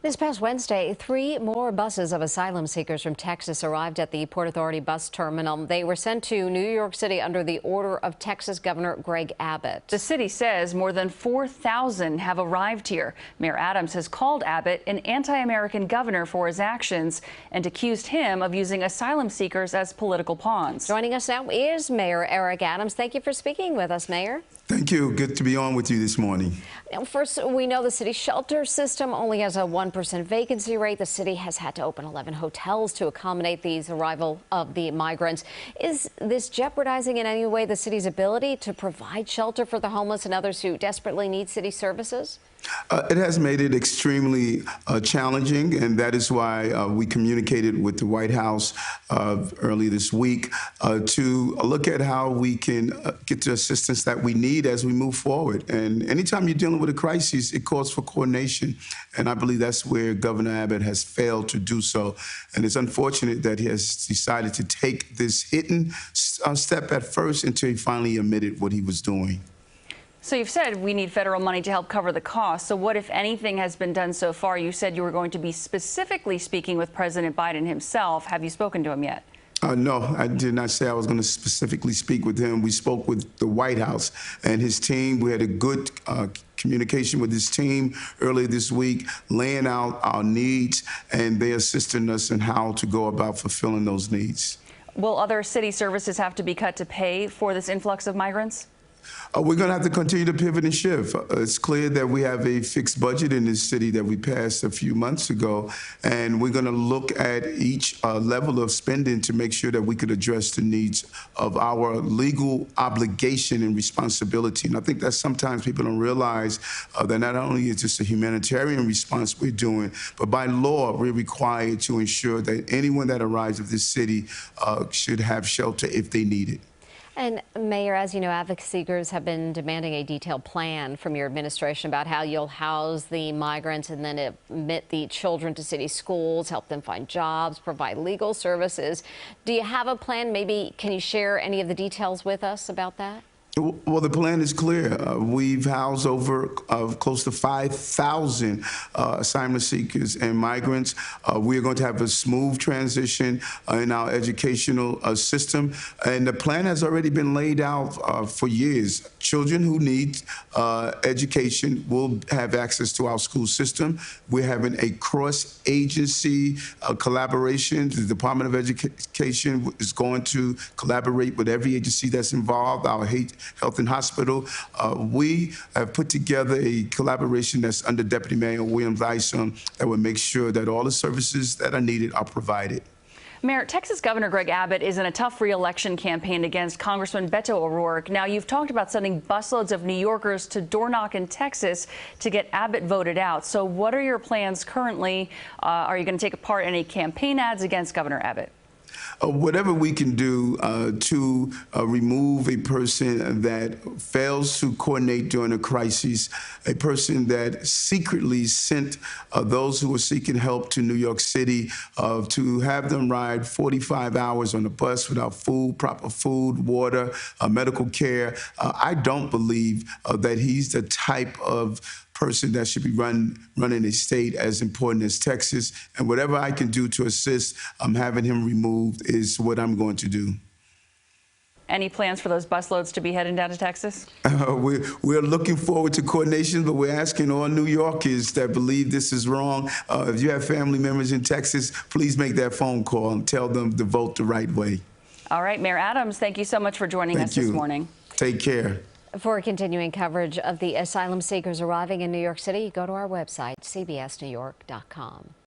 This past Wednesday, 3 more buses of asylum seekers from Texas arrived at the Port Authority bus terminal. They were sent to New York City under the order of Texas Governor Greg Abbott. The city says more than 4,000 have arrived here. Mayor Adams has called Abbott an anti-American governor for his actions and accused him of using asylum seekers as political pawns. Joining us now is Mayor Eric Adams. Thank you for speaking with us, Mayor. Thank you. Good to be on with you this morning. Now, first, we know the city shelter system only has a 1% vacancy rate. The city has had to open 11 hotels to accommodate these arrival of the migrants. Is this jeopardizing in any way the city's ability to provide shelter for the homeless and others who desperately need city services? It has made it extremely challenging, and that is why we communicated with the White House early this week to look at how we can get the assistance that we need as we move forward. And anytime you're dealing with a crisis, it calls for coordination, and I believe that's where Governor Abbott has failed to do so. And it's unfortunate that he has decided to take this hidden step at first until he finally admitted what he was doing. So you've said we need federal money to help cover the cost. So what, if anything, has been done so far? You said you were going to be specifically speaking with President Biden himself. Have you spoken to him yet? No, I did not say I was going to specifically speak with him. We spoke with the White House and his team. We had a good communication with his team earlier this week, laying out our needs, and they assisting us in how to go about fulfilling those needs. Will other city services have to be cut to pay for this influx of migrants? We're going to have to continue to pivot and shift. It's clear that we have a fixed budget in this city that we passed a few months ago, and we're going to look at each level of spending to make sure that we could address the needs of our legal obligation and responsibility. And I think that sometimes people don't realize that not only is this a humanitarian response we're doing, but by law, we're required to ensure that anyone that arrives at this city should have shelter if they need it. And Mayor, as you know, advocacy groups have been demanding a detailed plan from your administration about how you'll house the migrants and then admit the children to city schools, help them find jobs, provide legal services. Do you have a plan? Maybe can you share any of the details with us about that? Well, the plan is clear. We've housed over close to 5,000 asylum seekers and migrants. We are going to have a smooth transition in our educational system. And the plan has already been laid out for years. Children who need education will have access to our school system. We're having a cross-agency collaboration. The Department of Education is going to collaborate with every agency that's involved. Our Health and Hospital. We have put together a collaboration that's under Deputy Mayor Williams' asylum that will make sure that all the services that are needed are provided. Mayor, Texas Governor Greg Abbott is in a tough re-election campaign against Congressman Beto O'Rourke. Now, you've talked about sending busloads of New Yorkers to door knock in Texas to get Abbott voted out. So what are your plans currently? Are you going to take part in any campaign ads against Governor Abbott? Whatever we can do to remove a person that fails to coordinate during a crisis, a person that secretly sent those who were seeking help to New York City, to have them ride 45 hours on a bus without food, proper food, water, medical care. I don't believe that he's the type of person that should be running a state as important as Texas. And whatever I can do to assist having him removed is what I'm going to do. Any plans for those busloads to be heading down to Texas? We're looking forward to coordination, but we're asking all New Yorkers that believe this is wrong. If you have family members in Texas, please make that phone call and tell them to vote the right way. All right, Mayor Adams, thank you so much for joining us this morning. Take care. For continuing coverage of the asylum seekers arriving in New York City, go to our website, cbsnewyork.com.